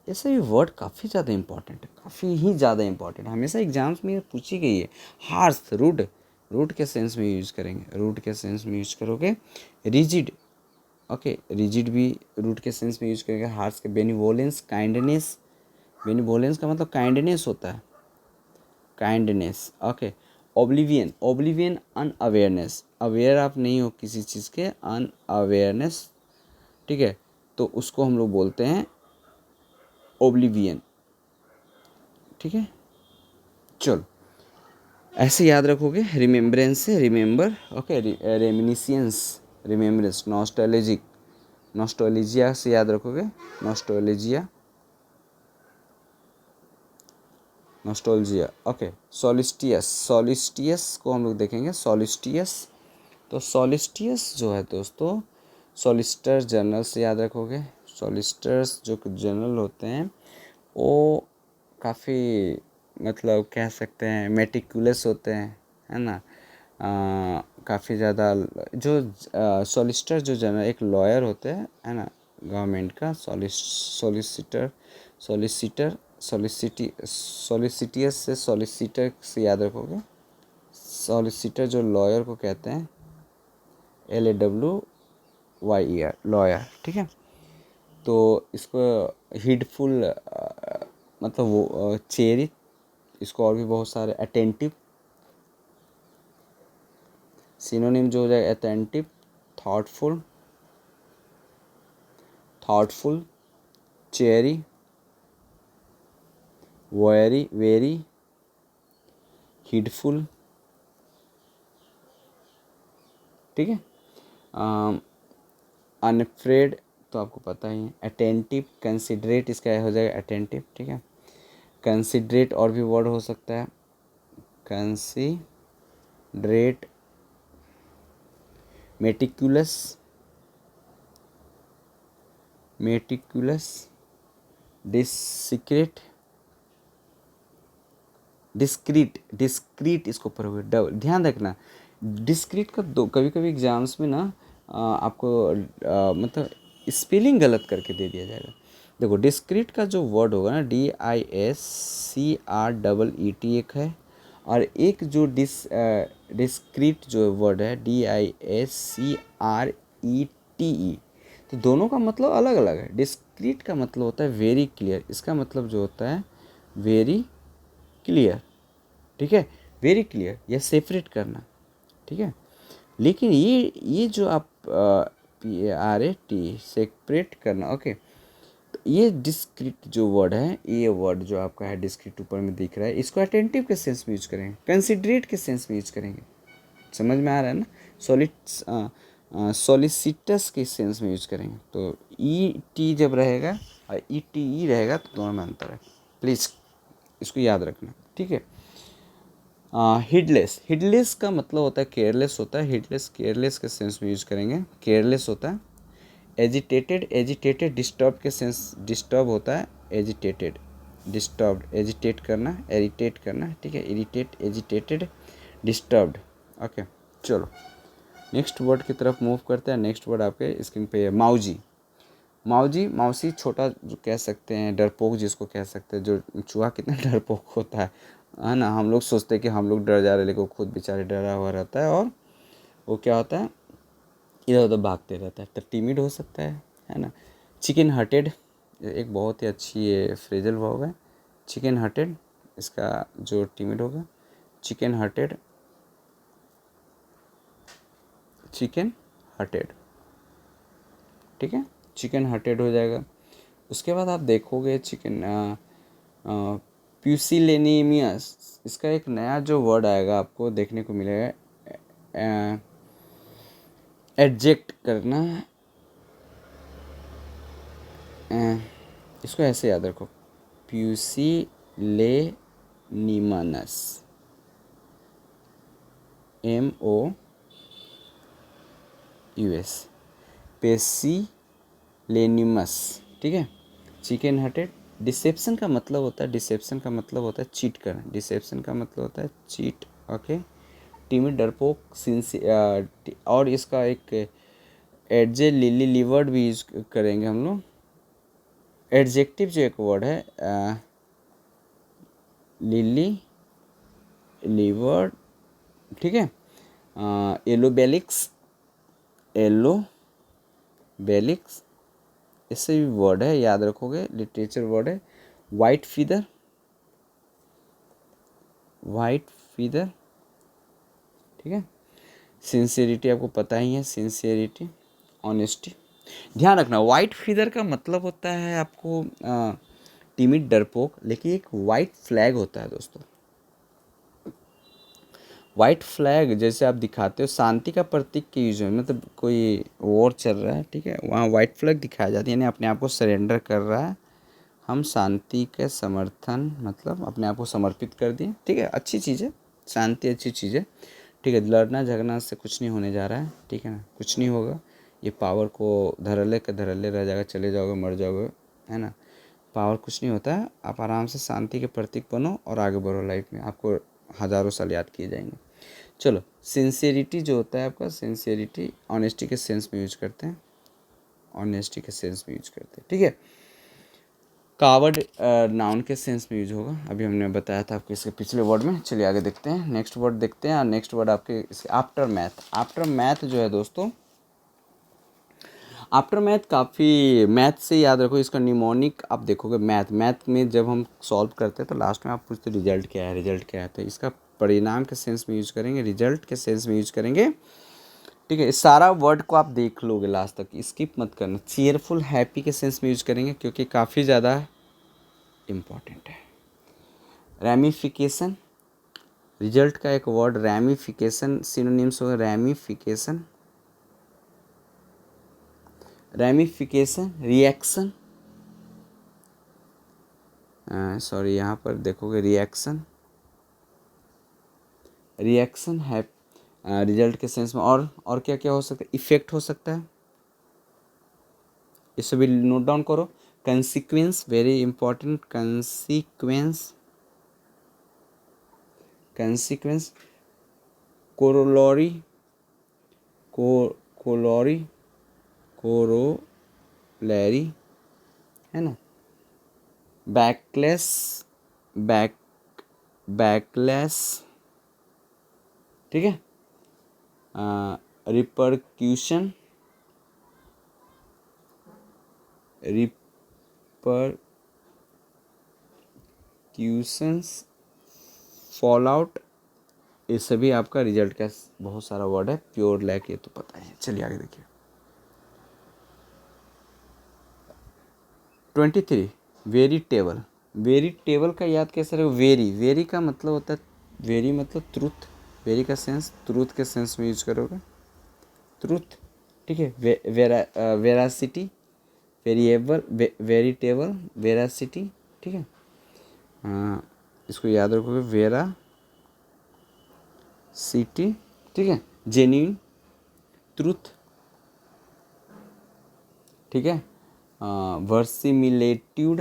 Speaker 1: ये सभी वर्ड काफ़ी ज़्यादा इंपॉर्टेंट है, काफ़ी ही ज़्यादा इंपॉर्टेंट, हमेशा एग्जाम्स में पूछी गई है। हार्श, रूड, रूड के सेंस में यूज करेंगे, रूड के सेंस में यूज करोगे। रिजिड, ओके, रिजिड भी रूड के सेंस में यूज करेंगे। हार्श के बेनिवोलेंस, काइंडनेस, बेनिवोलेंस का मतलब काइंडनेस होता है, kindness, okay. Oblivion, oblivion unawareness, aware आप नहीं हो किसी चीज़ के, अनअवेयरनेस, ठीक है, तो उसको हम लोग बोलते हैं ओब्लिवियन, ठीक है। चलो ऐसे याद रखोगे, रिमेम्बरेंस से remember, okay, reminiscence, remembrance, nostalgic, nostalgia से याद रखोगे, nostalgia, nostalgia, okay. Solstice, solstice को हम लोग देखेंगे, सोलिस्टियस। तो सोलिस्टियस जो है दोस्तों, सोलिसिटर जनरल से याद रखोगे। सोलिसिटर्स जो जनरल होते हैं वो काफ़ी मतलब कह सकते हैं मेटिकुलस होते हैं, है ना। काफ़ी ज़्यादा जो सोलिसिटर जो जनरल एक लॉयर होते हैं, है ना, गवर्नमेंट का। सोलिसिटर, सोलिसिटर, सोलिसिटियस से सोलिसिटर से याद रखोगे। सॉलिसिटर जो लॉयर को कहते हैं, LAWYER, लॉयर, ठीक है। तो इसको हीडफुल मतलब वो चेरी, इसको और भी बहुत सारे, अटेंटिव, सिनोनिम जो हो जाएगा attentive, thoughtful, thoughtful, chary, very, very, heedful, ठीक है। अनफ्रेड तो आपको पता ही है। अटेंटिव, कंसिडरेट, इसका हो जाएगा अटेंटिव, ठीक है। कंसिडरेट और भी वर्ड हो सकता है, considerate, meticulous, meticulous, discrete, discrete, discrete इसको पढ़ोगे डबल, ध्यान रखना। डिस्क्रीट का दो कभी कभी एग्जाम्स में ना आपको मतलब स्पेलिंग गलत करके दे दिया जाएगा। देखो डिस्क्रीट का जो वर्ड होगा ना, DISCREET एक है, और एक जो डिस्क्रीट जो वर्ड है DISCRETE, तो दोनों का मतलब अलग अलग है। डिस्क्रीट का मतलब होता है वेरी क्लियर, इसका मतलब जो होता है वेरी क्लियर, ठीक है, वेरी क्लियर या सेपरेट करना, ठीक है। लेकिन ये जो आप PARAT सेपरेट करना, ओके। तो ये डिस्क्रीट जो वर्ड है, ये वर्ड जो आपका है डिस्क्रीट ऊपर में दिख रहा है, इसको अटेंटिव के सेंस में यूज करेंगे, कंसिडरेट के सेंस में यूज करेंगे। समझ में आ रहा है ना। सोलिसिटस के सेंस में यूज करेंगे। तो ET जब रहेगा और ETE रहेगा तो दोनों में अंतर है, प्लीज़ इसको याद रखना, ठीक है। हिडलेस, हिडलेस का मतलब होता है केयरलेस होता है। हिडलेस केयरलेस के सेंस में यूज करेंगे, केयरलेस होता है। एजिटेटेड, एजिटेटेड डिस्टर्ब के सेंस, डिस्टर्ब होता है, एजिटेटेड, डिस्टर्ब्ड, एजिटेट करना, इरिटेट करना, ठीक है। Irritate, agitated, disturbed, okay. चलो नेक्स्ट वर्ड की तरफ मूव करते हैं। नेक्स्ट वर्ड आपके स्क्रीन पे है माऊजी। माऊजी, मौसी, छोटा जो कह सकते हैं, डरपोक जिसको कह सकते हैं, जो चूहा कितना डरपोक होता है ना। हम लोग सोचते हैं कि हम लोग डर जा रहे हैं, लेकिन वो खुद बेचारे डरा हुआ रहता है, और वो क्या होता है इधर उधर भागते रहता है, तो टिमिड हो सकता है ना। चिकन हटेड, एक बहुत ही अच्छी ये फ्रेजल वर्ब है, चिकन हटेड, इसका जो टिमिड होगा चिकन हटेड, चिकन हटेड, ठीक है, चिकन हटेड हो जाएगा। उसके बाद आप देखोगे चिकन प्यूसिलेनिमियस, इसका एक नया जो वर्ड आएगा आपको देखने को मिलेगा, एडजेक्ट करना, इसको ऐसे याद रखो, प्यूसिलेनिमनस, MOUS, पेसिलेनिमस, ठीक है। चिकन हटेड, डिसेप्शन का मतलब होता है, डिसेप्शन का मतलब होता है चीट करना, डिसेप्शन का मतलब होता है चीट, ओके। टिमिड, डरपोक, और इसका एक एडजे लिली लिवर्ड भी यूज करेंगे हम लोग। एडजेक्टिव जो एक वर्ड है लिली लिवर्ड, ठीक है। एलोबेलिक्स, एलोबेलिक्स, इससे भी वर्ड है, याद रखोगे, लिटरेचर वर्ड है। वाइट फीदर, वाइट फीदर, ठीक है। सिंसियरिटी आपको पता ही है, सिंसियरिटी, ऑनेस्टी। ध्यान रखना वाइट फीदर का मतलब होता है आपको टिमिड, डरपोक, लेकिन एक वाइट फ्लैग होता है दोस्तों। वाइट फ्लैग जैसे आप दिखाते हो शांति का प्रतीक के यूज में, मतलब कोई वॉर चल रहा है, ठीक है, वहाँ वाइट फ्लैग दिखाया जाती है, यानी अपने आप को सरेंडर कर रहा है, हम शांति के समर्थन मतलब अपने आप को समर्पित कर दिए। ठीक है, अच्छी चीज़ है, शांति अच्छी चीज़ है। ठीक है, लड़ना झगड़ना से कुछ नहीं होने जा रहा है। ठीक है ना, कुछ नहीं होगा। ये पावर को धड़ल्ले के धड़ल्ले रह जाएगा, चले जाओगे, मर जाओगे, है ना। पावर कुछ नहीं होता है। आप आराम से शांति के प्रतीक बनो और आगे बढ़ो लाइफ में, आपको हज़ारों साल याद किए जाएंगे। चलो, सिंसियरिटी जो होता है आपका, सिंसियरिटी ऑनेस्टी के सेंस में यूज करते हैं, ऑनेस्टी के सेंस में यूज करते हैं। ठीक है, कावर्ड नाउन के सेंस में यूज होगा, अभी हमने बताया था आपके इसके पिछले वर्ड में। चलिए आगे देखते हैं, नेक्स्ट वर्ड देखते हैं। नेक्स्ट वर्ड आपके आफ्टर मैथ। आफ्टर मैथ जो है दोस्तों, आफ्टर मैथ काफ़ी, मैथ से याद रखो इसका निमोनिक आप देखोगे। मैथ में जब हम सॉल्व करते हैं तो लास्ट में आप पूछते रिजल्ट क्या है, रिजल्ट क्या है, तो इसका परिणाम के सेंस में यूज करेंगे, रिजल्ट के सेंस में यूज करेंगे। ठीक है, इस सारा वर्ड को आप देख लोगे लास्ट तक, स्किप मत करना। चीयरफुल हैप्पी के सेंस में यूज करेंगे क्योंकि काफ़ी ज़्यादा इम्पॉर्टेंट है। रैमिफिकेशन, रिजल्ट का एक वर्ड रैमिफिकेशन, सिनोनिम्स हो, रैमिफिकेशन, रैमिफिकेशन, रिएक्शन, सॉरी यहाँ पर देखोगे रिएक्शन, रिएक्शन है रिजल्ट के सेंस में। और क्या क्या हो सकता है, इफेक्ट हो सकता है, इसे भी नोट डाउन करो। Consequence, very important, consequence, consequence, corollary, corollary, corollary, है ना। बैकलेस, बैक बैकलेस, ठीक है। रिपरक्यूशन, रिपरक्यूशंस, फॉल आउट, ये सभी आपका रिजल्ट का बहुत सारा वर्ड है। प्योर लैक ये तो पता है। चलिए आगे देखिए। 23 वेरीटेबल, वेरीटेबल का याद कैसे रहे। वेरी, वेरी का मतलब होता है, वेरी मतलब ट्रूथ, वेरी का सेंस ट्रूथ के सेंस में यूज करोगे, ट्रूथ। ठीक है, वेरासिटी, वेरिएबल, वेरीटेबल, वेरासिटी। ठीक है, इसको याद रखोगे, वेरा सिटी। ठीक है, जेन्युइन, ट्रूथ। ठीक है, वर्सिमिलेट्यूड,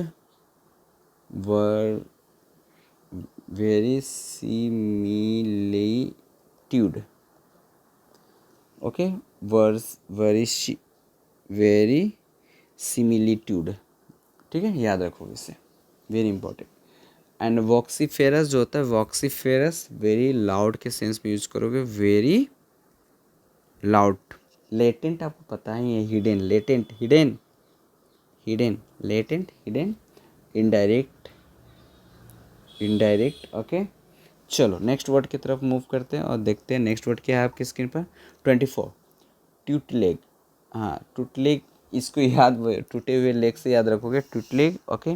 Speaker 1: वेरिसिमिलेट्यूड, ओके, वेरिसिमिलिट्यूड। ठीक है, याद रखोगे इसे, वेरी इंपॉर्टेंट। एंड वॉक्सीफेरस जो होता है, वॉक्सीफेरस वेरी लाउड के सेंस में यूज करोगे, वेरी लाउड। लेटेंट आपको पता ही है, hidden, latent, hidden, hidden, latent, hidden, indirect, indirect. Okay, चलो नेक्स्ट वर्ड की तरफ मूव करते हैं और देखते हैं नेक्स्ट वर्ड क्या है आपकी स्क्रीन पर। 24 ट्यूटलेग। हाँ, ट्यूटलेग, इसको याद, टूटे हुए लेग से याद रखोगे, ट्यूटलेग। ओके,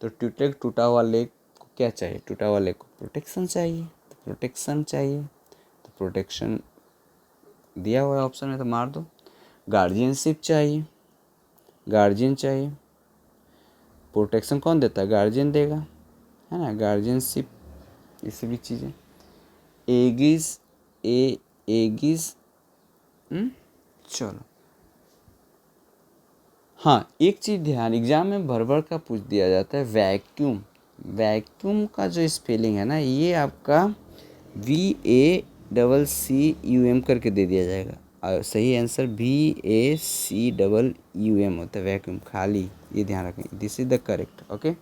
Speaker 1: तो ट्यूटलेग, टूटा हुआ लेग को क्या चाहिए, टूटा हुआ लेग को प्रोटेक्शन चाहिए, तो प्रोटेक्शन चाहिए, तो प्रोटेक्शन दिया हुआ है ऑप्शन में, तो मार दो। गार्जियनशिप चाहिए, गार्जियन चाहिए, प्रोटेक्शन कौन देता है, गार्जियन देगा, है ना, गार्जियनशिप, ये सभी चीज़ें। एगिस, एगिस, चलो। हाँ, एक चीज़ ध्यान, एग्जाम में भर भर का पूछ दिया जाता है, वैक्यूम। वैक्यूम का जो स्पेलिंग है ना, ये आपका VACCUM करके दे दिया जाएगा, और सही आंसर VACCUM होता है, वैक्यूम, खाली, ये ध्यान रखें, this is the correct. Okay,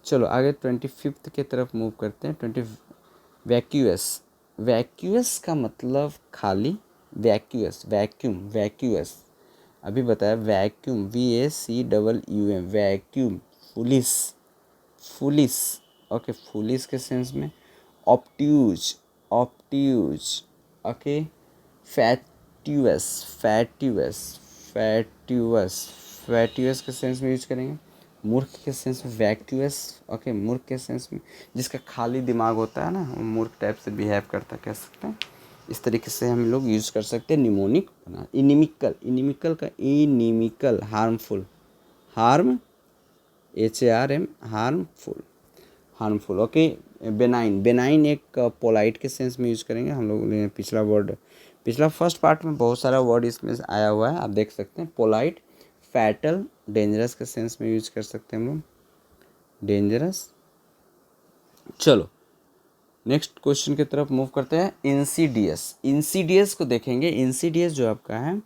Speaker 1: चलो आगे 25 की तरफ मूव करते हैं। 20 वैक्यूअस, वैक्यूअस का मतलब खाली, वैक्यूअस, वैक्यूम, वैक्यूअस, अभी बताया, vacuum, VACCUM, vacuum. Foolish, foolish, okay, foolish के सेंस में। Obtuse, obtuse, okay. Fatuous, fatuous, fatuous, fatuous के सेंस में यूज करेंगे। मूर्ख के सेंस में वैक्यूअस, ओके, मूर्ख के सेंस में जिसका खाली दिमाग होता है ना, वो मूर्ख टाइप से बिहेव करता, कह सकते हैं। इस तरीके से हम लोग यूज़ कर सकते हैं निमोनिक बना। इनिमिकल, इनिमिकल का inimical, harmful, harm HARM, harmful, harmful. Okay, benign, benign एक पोलाइट के सेंस में यूज करेंगे। हम लोग ने पिछला वर्ड, पिछला फर्स्ट पार्ट में बहुत सारा वर्ड इसमें आया हुआ है, आप देख सकते हैं। पोलाइट, फैटल, डेंजरस के सेंस में यूज कर सकते हैं हम लोग, डेंजरस। चलो नेक्स्ट क्वेश्चन की तरफ मूव करते हैं। इंसीडियस, इंसीडियस को देखेंगे। इंसीडियस जो आपका है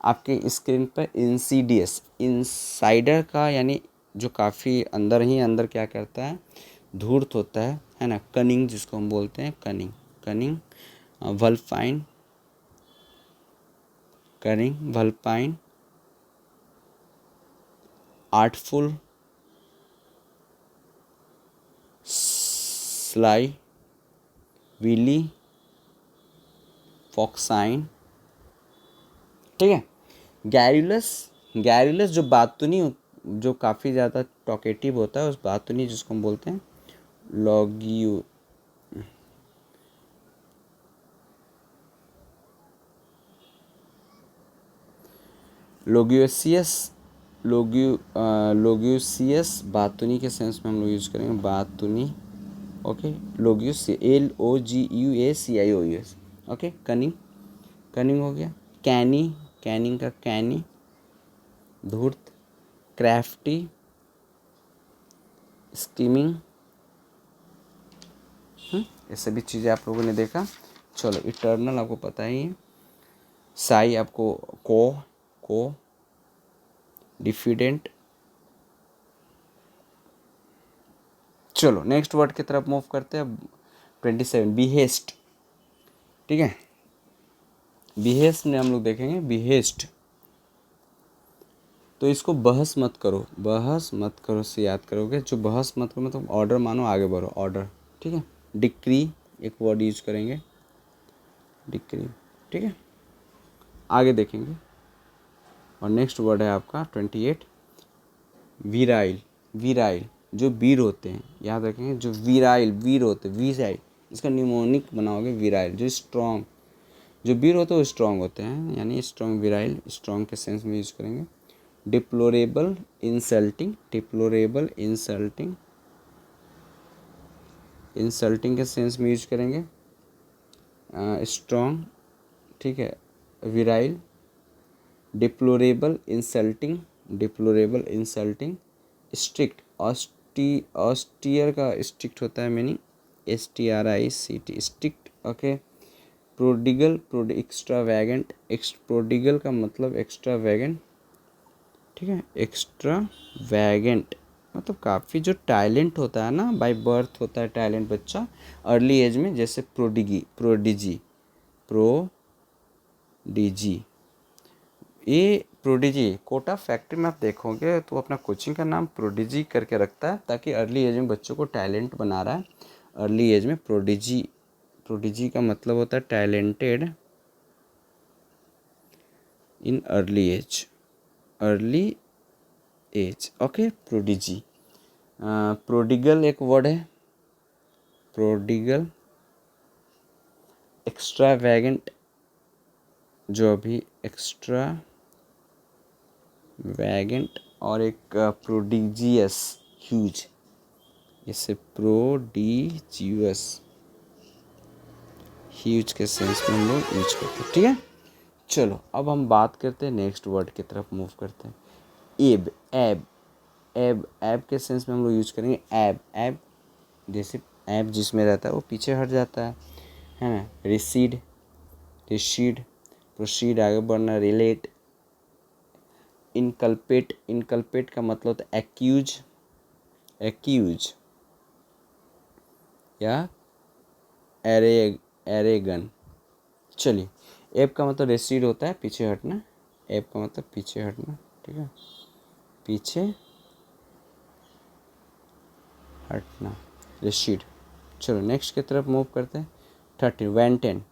Speaker 1: आपके स्क्रीन पर, इंसीडियस इनसाइडर का, यानी जो काफ़ी अंदर ही अंदर क्या करता है, धूर्त होता है ना। कनिंग जिसको हम बोलते हैं, cunning, cunning, vulpine, cunning, vulpine, artful, sly, wily, foxine, ठीक है। गैरुलस, गैरुलस जो बातूनी, जो काफ़ी ज़्यादा टॉकेटिव होता है, उस बातूनी जिसको हम बोलते हैं लॉगियो, लोगियोसियस, लोगियोसियस बातूनी के सेंस में हम लोग यूज़ करेंगे, बातूनी। Okay, loquacious, LOGUACIOUS। Okay, cunning, cunning हो गया। कैनी, कैनिंग का कैनी, धूर्त। क्राफ्टी, स्कीमिंग, ये सभी चीज़ें आप लोगों ने देखा। चलो इटर्नल आपको पता ही है। साई आपको को डिफिडेंट। चलो नेक्स्ट वर्ड की तरफ मूव करते हैं। 27, बिहेस्ट, ठीक है। बिहेस्ट में हम लोग देखेंगे, बिहेस्ट तो इसको बहस मत करो, बहस मत करो से याद करोगे। जो बहस मत करो मतलब ऑर्डर मानो, आगे बढ़ो, ऑर्डर, ठीक है। डिक्री एक वर्ड यूज करेंगे, डिक्री, ठीक है। आगे देखेंगे। और नेक्स्ट वर्ड है आपका 28, वीराइल, वीराइल जो वीर होते हैं, याद रखेंगे, जो वीराइल, वीर होते हैं, वीराइल, इसका निमोनिक बनाओगे वीराइल। जो स्ट्रॉन्ग, जो वीर होते हैं वो स्ट्रॉन्ग होते हैं, यानी स्ट्रॉन्ग, वीराइल, स्ट्रॉन्ग के सेंस में यूज करेंगे। Deplorable, insulting, deplorable, insulting, insulting के सेंस में यूज करेंगे। स्ट्रॉन्ग, ठीक है, virile, deplorable, insulting, deplorable, insulting. Strict, austere का स्ट्रिक्ट होता है meaning, STRICT, strict. Okay. Prodigal, extravagant, prodigal का मतलब एक्स्ट्रा वैगेंट, ठीक है। एक्स्ट्रा वैगेंट मतलब काफ़ी जो टैलेंट होता है ना, बाय बर्थ होता है टैलेंट बच्चा अर्ली एज में, जैसे प्रोडिगी, प्रोडिजी, प्रोडिजी। ये प्रोडिजी कोटा फैक्ट्री में आप देखोगे तो अपना कोचिंग का नाम प्रोडिजी करके रखता है, ताकि अर्ली एज में बच्चों को टैलेंट बना रहा है। अर्ली एज में प्रोडिजी, प्रोडिजी का मतलब होता है talented in early age, early age. Okay, prodigy. Prodigal एक वर्ड है, प्रोडिगल। एक्स्ट्रा वैगेंट, जो अभी एक्स्ट्रा वैगेंट, और एक प्रोडिजियस, ह्यूज, इसे प्रोडिजियस, ह्यूज के सेंस में हम लोग यूज करते हैं, ठीक है। चलो अब हम बात करते हैं नेक्स्ट वर्ड की तरफ मूव करते हैं। एब, एब, एब, एब के सेंस में हम लोग यूज करेंगे एब, एब जैसे एब जिसमें रहता है वो पीछे हट जाता है ना। रिसीड, रिसीड, प्रोसीड आगे बढ़ना। रिलेट, इनकल्पेट, इनकल्पेट का मतलब होता है एक्यूज, एक्यूज, या एरेगन। चलिए, एब का मतलब रिसीड होता है पीछे हटना, एब का मतलब पीछे हटना, ठीक है, पीछे हटना, रिसीड। चलो नेक्स्ट की तरफ मूव करते हैं। 30, वेंटेन,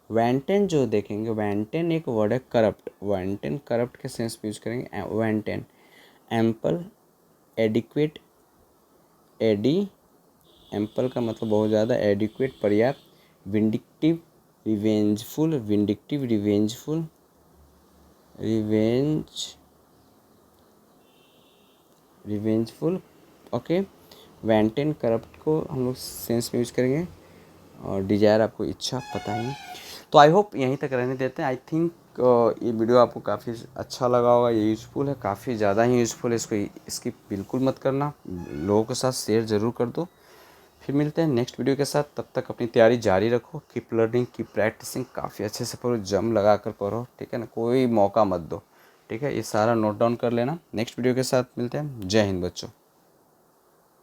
Speaker 1: वेंटेन जो देखेंगे, वेंटेन एक वर्ड है करप्ट, वेंटेन करप्ट के सेंस में यूज करेंगे। वेंटेन, एम्पल, एडिक्वेट, एडी, एम्पल का मतलब बहुत ज़्यादा, एडिक्वेट पर्याप्त। Vindictive, revengeful, vindictive, revengeful, revenge, revengeful, okay, wanton corrupt को हम लोग सेंस में यूज करेंगे और डिजायर आपको इच्छा पता ही। तो आई होप यहीं तक रहने देते हैं। आई थिंक ये वीडियो आपको काफ़ी अच्छा लगा होगा, ये यूज़फुल है, काफ़ी ज़्यादा ही यूज़फुल है। इसको स्किप बिल्कुल मत करना, लोगों के साथ शेयर ज़रूर कर दो। फिर मिलते हैं नेक्स्ट वीडियो के साथ, तब तक अपनी तैयारी जारी रखो, कीप लर्निंग, कीप प्रैक्टिसिंग, काफ़ी अच्छे से पढ़ो, जम लगा कर पढ़ो, ठीक है ना, कोई मौका मत दो, ठीक है। ये सारा नोट डाउन कर लेना। नेक्स्ट वीडियो के साथ मिलते हैं। जय हिंद बच्चों।